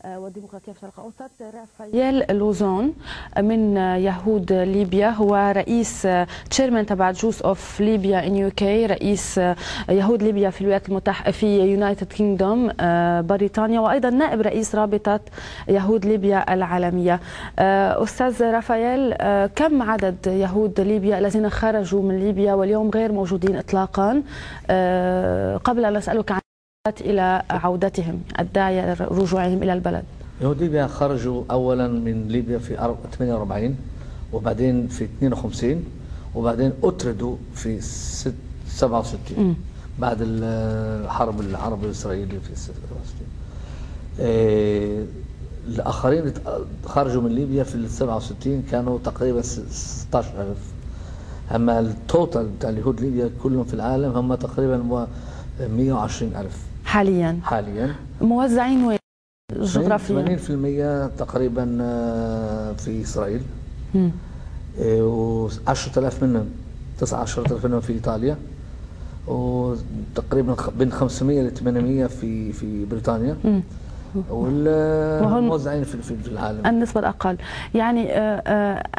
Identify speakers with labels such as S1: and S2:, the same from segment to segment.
S1: والديمقراطية في الشرق الأوسط. رافائيل لوزون من يهود ليبيا، هو رئيس تشيرمان تبع جوس اوف ليبيا ان يو كي، رئيس يهود ليبيا في الولايات المتحدة في يونايتد كينغدوم بريطانيا، وأيضا نائب رئيس رابطة يهود ليبيا العالمية. أستاذ رافائيل، كم عدد يهود ليبيا الذين خرجوا من ليبيا واليوم غير موجودين إطلاقا، قبل أن أسألك عن إلى عودتهم الداعية رجوعهم إلى البلد؟
S2: يهود ليبيا خرجوا أولا من ليبيا في 48، وبعدين في 52، وبعدين أطردوا في 67 بعد الحرب العربي الإسرائيلي في 67. الآخرين خرجوا من ليبيا في 67 كانوا تقريبا 16,000. أما التوتال بتاع اليهود ليبيا كلهم في العالم هم تقريبا 120,000 حاليا.
S1: موزعين وين جغرافيا؟
S2: 80% تقريبا في إسرائيل، و10,000 منهم 19,000 منهم في إيطاليا، وتقريبا بين 500 ل 800 في بريطانيا، والموزعين في العالم.
S1: النسبة الأقل. يعني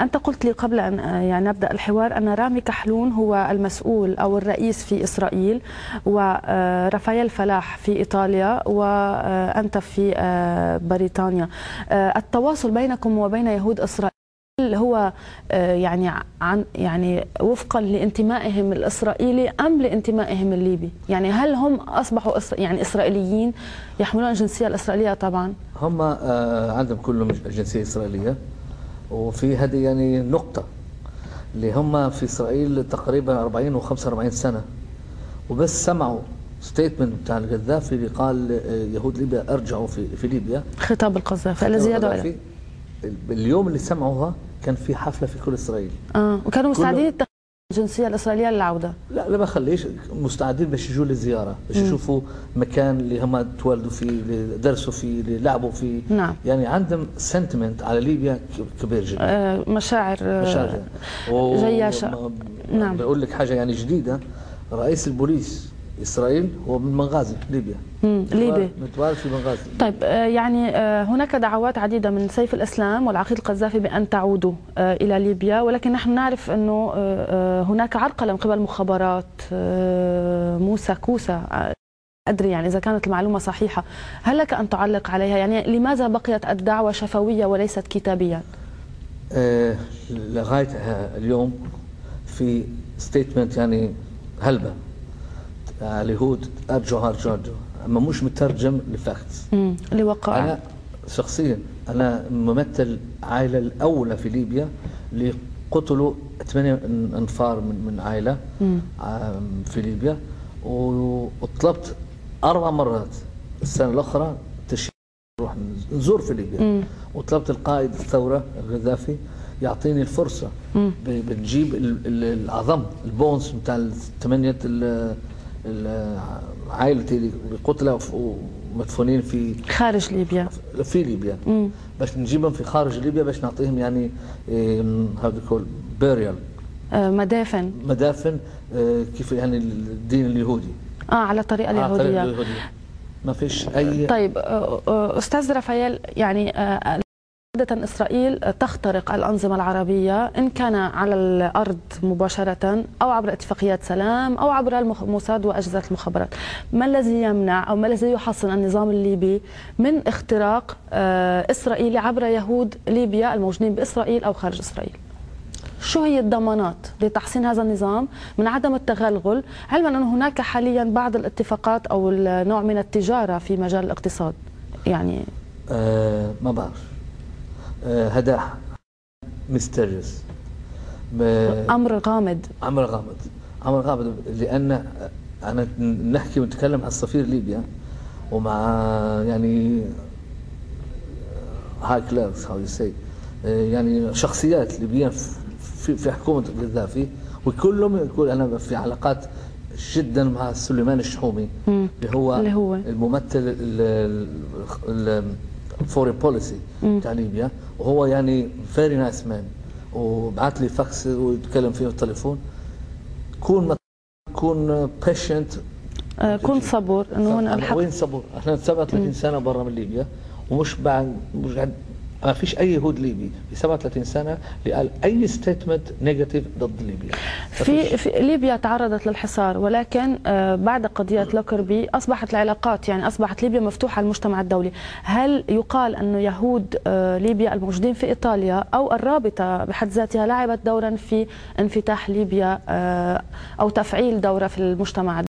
S1: أنت قلت لي قبل أن يعني نبدأ الحوار أن رامي كحلون هو المسؤول أو الرئيس في إسرائيل، ورافائيل فلاح في إيطاليا، وأنت في بريطانيا. التواصل بينكم وبين يهود إسرائيل هو يعني وفقا لانتمائهم الإسرائيلي أم لانتمائهم الليبي؟ يعني هل هم أصبحوا يعني إسرائيليين يحملون الجنسية الإسرائيلية؟ طبعا
S2: هم عندهم كلهم الجنسية الإسرائيلية، وفي هذه يعني نقطة اللي هم في إسرائيل تقريبا 40 و 45 سنة، وبس سمعوا ستيتمنت بتاع القذافي اللي قال يهود ليبيا ارجعوا في ليبيا،
S1: خطاب القذافي الذي يدعو إليه.
S2: اليوم اللي سمعوها كان في حفلة في كل إسرائيل،
S1: وكانوا مستعدين الجنسية الإسرائيلية للعودة؟ لا
S2: ما خليش، مستعدين باش يجوا للزيارة، باش يشوفوا مكان اللي هم تولدوا فيه، اللي درسوا فيه، اللي لعبوا فيه.
S1: نعم.
S2: يعني عندهم سنتمنت على ليبيا كبير جدا،
S1: مشاعر جياشة.
S2: نعم. بقول لك حاجة يعني جديدة، رئيس البوليس إسرائيل هو من بنغازي ليبيا.
S1: ليبي
S2: متوالد في بنغازي.
S1: طيب يعني هناك دعوات عديدة من سيف الإسلام والعقيد القذافي بأن تعودوا إلى ليبيا، ولكن نحن نعرف أنه هناك عرقلة من قبل مخابرات موسى كوسة، أدري يعني إذا كانت المعلومة صحيحة، هل لك أن تعلق عليها؟ يعني لماذا بقيت الدعوة شفوية وليست كتابيا؟
S2: لغاية اليوم في ستيتمنت يعني هلبة اليهود ارجعوا، اما مش مترجم لفاكتس
S1: لوقائع.
S2: انا شخصيا انا ممثل عائله الاولى في ليبيا اللي قتلوا 8 انفار من عائله في ليبيا، وطلبت 4 مرات السنه الاخرى تشييع نروح نزور في ليبيا، وطلبت القائد الثوره القذافي يعطيني الفرصه بنجيب العظم البونز بتاع ال8 عائلتي اللي قتلوا ومدفونين في
S1: خارج ليبيا،
S2: في ليبيا، باش نجيبهم في خارج ليبيا باش نعطيهم يعني هاو كول بيريال، مدافن كيف يعني الدين اليهودي،
S1: على الطريقه اليهوديه.
S2: ما فيش اي.
S1: طيب استاذ رافائيل، يعني عادة إسرائيل تخترق الأنظمة العربية إن كان على الأرض مباشرة أو عبر اتفاقيات سلام أو عبر الموساد وأجهزة المخابرات. ما الذي يمنع أو ما الذي يحصن النظام الليبي من اختراق إسرائيل عبر يهود ليبيا الموجودين بإسرائيل أو خارج إسرائيل؟ شو هي الضمانات لتحسين هذا النظام من عدم التغلغل، علما أن هناك حاليا بعض الاتفاقات أو النوع من التجارة في مجال الاقتصاد؟ يعني
S2: ما بعرف، هذا ميستيريوس،
S1: امر غامض،
S2: لان انا نحكي ونتكلم عن سفير ليبيا ومع يعني هاي كلاس هاو يو سي، يعني شخصيات ليبيين في حكومه القذافي، وكلهم يقول انا في علاقات جدا مع سليمان الشحومي اللي هو الممثل فورين بوليسي بتاع ليبيا، وهو يعني فيري نايس مان، وبعث لي فاكس ويتكلم فيه بالتليفون. كون بيشنت،
S1: كون صبور، انه هون
S2: الحق. وين صبور؟ احنا 37 سنه برا من ليبيا، ومش بعد ما فيش اي يهود ليبي في 37 سنه اللي قال اي ستيتمنت نيجاتيف ضد ليبيا.
S1: في ليبيا تعرضت للحصار، ولكن بعد قضيه لوكربي اصبحت العلاقات، يعني اصبحت ليبيا مفتوحه للمجتمع الدولي. هل يقال انه يهود ليبيا الموجودين في ايطاليا او الرابطه بحد ذاتها لعبت دورا في انفتاح ليبيا او تفعيل دورها في المجتمع الدولي؟